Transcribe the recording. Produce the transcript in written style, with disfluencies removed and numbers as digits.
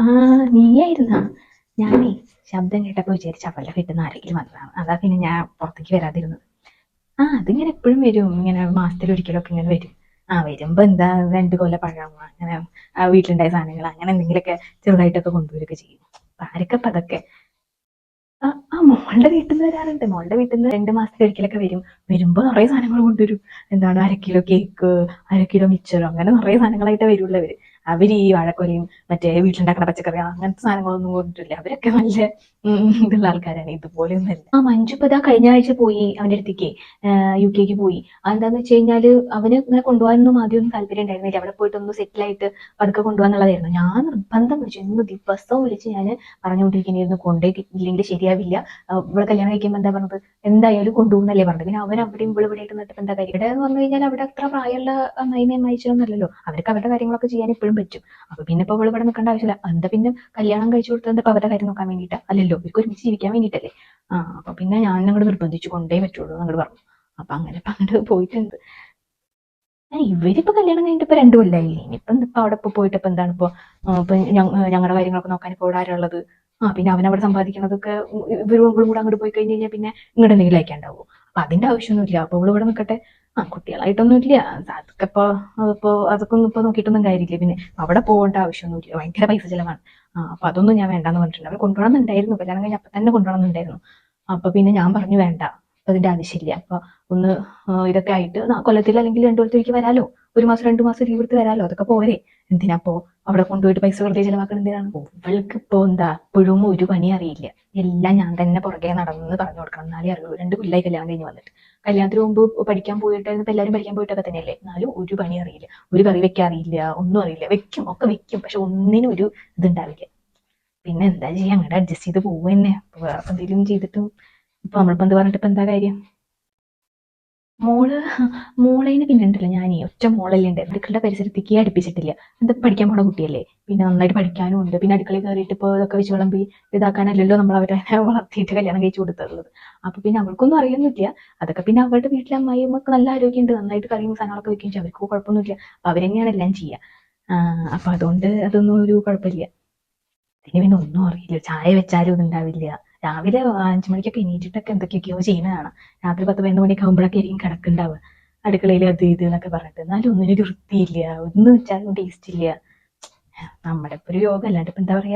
ആ നീയായിരുന്നാ? ഞാനേ ശബ്ദം കേട്ടപ്പോ വിചാരിച്ച വല്ല കിട്ടുന്ന ആരെങ്കിലും വന്നതാണ്. അതാ പിന്നെ ഞാൻ പുറത്തേക്ക് വരാതിരുന്നത്. അതിങ്ങനെ എപ്പോഴും വരും. ഇങ്ങനെ മാസത്തിലൊരിക്കലൊക്കെ ഇങ്ങനെ വരും. വരുമ്പോ എന്താ 2 കൊല പഴം അങ്ങനെ വീട്ടിലുണ്ടായ സാധനങ്ങൾ അങ്ങനെ എന്തെങ്കിലുമൊക്കെ ചെറുതായിട്ടൊക്കെ കൊണ്ടുവരികയൊക്കെ ചെയ്യും. ആരൊക്കെ ഇപ്പൊ അതൊക്കെ. മോളുടെ വീട്ടിൽ നിന്ന് വരാറുണ്ട്. മോളുടെ വീട്ടിൽ നിന്ന് 2 മാസത്തിലൊരിക്കലൊക്കെ വരും. വരുമ്പോ നിറയെ സാധനങ്ങൾ കൊണ്ടുവരും. എന്താണ് 1/2 കിലോ കേക്ക്, 1/2 കിലോ മിച്ചറ്, അങ്ങനെ നിറയെ സാധനങ്ങളായിട്ട് വരുള്ളൂ അവര്. അവര് ഈ വാഴക്കൊലയും മറ്റേ വീട്ടിലുണ്ടാക്കുന്ന പച്ചക്കറി അങ്ങനത്തെ സാധനങ്ങളൊന്നും കൊണ്ടിട്ടില്ല. അവരൊക്കെ നല്ല ഇതുള്ള ആൾക്കാരാണ്. ഇതുപോലെയൊന്നുമല്ല. മഞ്ജു ഇപ്പൊ ഇതാ കഴിഞ്ഞ ആഴ്ച പോയി അവന്റെ അടുത്തേക്ക്, UK പോയി. അതെന്താന്ന് വെച്ച് കഴിഞ്ഞാല് അവന് ഇങ്ങനെ കൊണ്ടുപോകാനൊന്നും ആദ്യമൊന്നും താല്പര്യം ഉണ്ടായിരുന്നില്ല. അവിടെ പോയിട്ട് ഒന്ന് സെറ്റിൽ ആയിട്ട് പതുക്കെ കൊണ്ടുപോകാന്നുള്ളതായിരുന്നു. ഞാൻ നിർബന്ധം വിളിച്ചു, ഇന്ന് ദിവസവും വിളിച്ച് ഞാൻ പറഞ്ഞുകൊണ്ടിരിക്കുന്നതായിരുന്നു, കൊണ്ടുപോയില്ലെങ്കിൽ ശരിയാവില്ല. ഇവിടെ കല്യാണം കഴിക്കുമ്പോൾ എന്താ പറഞ്ഞത്, എന്തായാലും കൊണ്ടുപോകുന്നല്ലേ പറഞ്ഞത്. പിന്നെ അവൻ അവിടെയും ഇവിടെ ഇവിടെ ആയിട്ട് നിന്നിട്ട് എന്താ കാര്യം. ഇവിടെ എന്ന് പറഞ്ഞു കഴിഞ്ഞാൽ അവിടെ അത്ര പ്രായമുള്ള അമ്മായിയും അയച്ചൊന്നുമല്ലല്ലോ. അവർക്ക് അവരുടെ കാര്യങ്ങളൊക്കെ ചെയ്യാൻ എപ്പോഴും പറ്റും. അപ്പൊ പിന്നെ ഇപ്പൊ ഇവിടെ നിൽക്കേണ്ട ആവശ്യമില്ല. എന്താ പിന്നെ കല്യാണം കഴിച്ചു കൊടുത്തത് ഇപ്പൊ അവരുടെ കാര്യം നോക്കാൻ വേണ്ടിയിട്ടാ? അല്ലല്ലോ, ഇവർക്ക് ഒരുമിച്ച് ജീവിക്കാൻ വേണ്ടിയിട്ടല്ലേ. അപ്പൊ പിന്നെ ഞാൻ അങ്ങോട്ട് നിർബന്ധിച്ചു, കൊണ്ടേ പറ്റുള്ളൂ അങ്ങോട്ട് പറഞ്ഞു. അപ്പൊ അങ്ങനെ ഇപ്പൊ അങ്ങോട്ട് പോയിട്ടുണ്ട്. ഇവരിപ്പോ കല്യാണം കഴിഞ്ഞിട്ട് ഇപ്പൊ 2 കൊല്ലായില്ലേ. ഇനിയിപ്പൊ അവിടെ ഇപ്പൊ പോയിട്ട് ഇപ്പൊ എന്താണ് ഇപ്പൊ ഞങ്ങളുടെ കാര്യങ്ങളൊക്കെ നോക്കാൻ ഇപ്പൊ ഇവിടെ ആരുള്ളത്? പിന്നെ അവനവിടെ സമ്പാദിക്കണതൊക്കെ ഇവരും കൂടെ അങ്ങോട്ട് പോയി കഴിഞ്ഞ് കഴിഞ്ഞാൽ പിന്നെ ഇങ്ങോട്ട് എന്തെങ്കിലും അയക്കാണ്ടാവോ? അപ്പൊ അതിന്റെ ആവശ്യമൊന്നുമില്ല. അപ്പൊ ഇവള് ഇവിടെ നിൽക്കട്ടെ. കുട്ടികളായിട്ടൊന്നും ഇല്ല. അതൊക്കെ അതൊക്കെ ഒന്നും ഇപ്പൊ നോക്കിയിട്ടൊന്നും കാര്യമില്ല. പിന്നെ അവിടെ പോകേണ്ട ആവശ്യമൊന്നുമില്ല. ഭയങ്കര പൈസ ചെലവാണ്. അപ്പൊ അതൊന്നും ഞാൻ വേണ്ടാന്ന് പറഞ്ഞിട്ടുണ്ട്. അവർ കൊണ്ടുപോകണമെന്നുണ്ടായിരുന്നു, കല്യാണം കഴിഞ്ഞ അപ്പൊ തന്നെ കൊണ്ടുപോകണമെന്നുണ്ടായിരുന്നു. അപ്പൊ പിന്നെ ഞാൻ പറഞ്ഞു വേണ്ട, അതിന്റെ ആവശ്യമില്ല. അപ്പൊ ഒന്ന് ഇതൊക്കെ ആയിട്ട് കൊല്ലത്തിൽ അല്ലെങ്കിൽ 2 കൊല്ലത്തിലേക്ക് വരാലോ. 1 മാസം 2 മാസം ലീവ് എടുത്ത് വരാലോ. അതൊക്കെ പോരെ. എന്തിനാപ്പോ അവിടെ കൊണ്ടുപോയിട്ട് പൈസ വെറുതെ ചെലവാക്കണം എന്തിനാണ്? ഇവൾക്ക് ഇപ്പൊ എന്താ ഇപ്പോഴും ഒരു പണി അറിയില്ല. എല്ലാം ഞാൻ തന്നെ പുറകെ നടന്ന് പറഞ്ഞു കൊടുക്കണം, എന്നാലേ അറിയൂ. 2 കൊല്ലായി കല്യാണം കഴിഞ്ഞ് വന്നിട്ട്. കല്യാണത്തിന് മുമ്പ് പഠിക്കാൻ പോയിട്ട് ഇപ്പൊ എല്ലാവരും പഠിക്കാൻ പോയിട്ടൊക്കെ തന്നെയല്ലേ. എന്നാലും ഒരു പണി അറിയില്ല. ഒരു കറി വെക്കാൻ അറിയില്ല, ഒന്നും അറിയില്ല. വെക്കും, ഒക്കെ വെക്കും, പക്ഷെ ഒന്നിനും ഒരു ഇതുണ്ടാവില്ല. പിന്നെ എന്താ ചെയ്യാ, അങ്ങോട്ട് അഡ്ജസ്റ്റ് ചെയ്ത് പോവുക തന്നെ. വേറെ എന്തെങ്കിലും ചെയ്തിട്ടും ഇപ്പൊ നമ്മളിപ്പോ എന്ത് പറഞ്ഞിട്ട് ഇപ്പൊ എന്താ കാര്യം. മോള് മോളേന് പിന്നെ ഉണ്ടല്ലോ, ഞാനേ ഒറ്റ മോളല്ലേ ഉണ്ട്. അടുക്കളയുടെ പരിസരത്തേക്ക് അടുപ്പിച്ചിട്ടില്ല. എന്താ പഠിക്കാൻ പോണ കുട്ടിയല്ലേ, പിന്നെ നന്നായിട്ട് പഠിക്കാനും ഉണ്ട്. പിന്നെ അടുക്കളയിൽ കയറിയിട്ട് ഇപ്പോൾ ഇതൊക്കെ വെച്ച് വിളമ്പി ഇതാക്കാനല്ലല്ലോ നമ്മൾ അവരെ വളർത്തിയിട്ട് കല്യാണം കഴിച്ചു കൊടുത്തുള്ളത്. അപ്പൊ പിന്നെ അവൾക്കൊന്നും അറിയുന്നില്ല. അതൊക്കെ പിന്നെ അവരുടെ വീട്ടിലെ അമ്മായിയമ്മക്ക് നല്ല ആരോഗ്യമുണ്ട്, നന്നായിട്ട് കറിയും സാധനങ്ങളൊക്കെ വെക്കുകയും ചെയ്യും. അവർക്ക് കുഴപ്പമൊന്നുമില്ല. അപ്പൊ അവരെന്നെയാണ് എല്ലാം ചെയ്യുക. അപ്പൊ അതുകൊണ്ട് അതൊന്നും ഒരു കുഴപ്പമില്ല. ഇതിന് പിന്നെ ഒന്നും അറിയില്ല. ചായ വെച്ചാലും ഇതുണ്ടാവില്ല. രാവിലെ 5 മണിക്കൊക്കെ എണീറ്റിട്ടൊക്കെ എന്തൊക്കെയൊക്കെയോ ചെയ്യുന്നതാണ്. രാത്രി 10-11 മണിയൊക്കെ ആകുമ്പോഴൊക്കെ ആയിരിക്കും കിടക്കുന്നുണ്ടാവുക. അടുക്കളയിൽ അത് ഇത് എന്നൊക്കെ പറഞ്ഞിട്ട്. എന്നാലും ഒന്നിനൊരു വൃത്തിയില്ല, ഒന്നും വെച്ചാലും ടേസ്റ്റ് ഇല്ല. നമ്മുടെ ഇപ്പൊ ഒരു യോഗം, അല്ലാണ്ട് ഇപ്പൊ എന്താ പറയാ.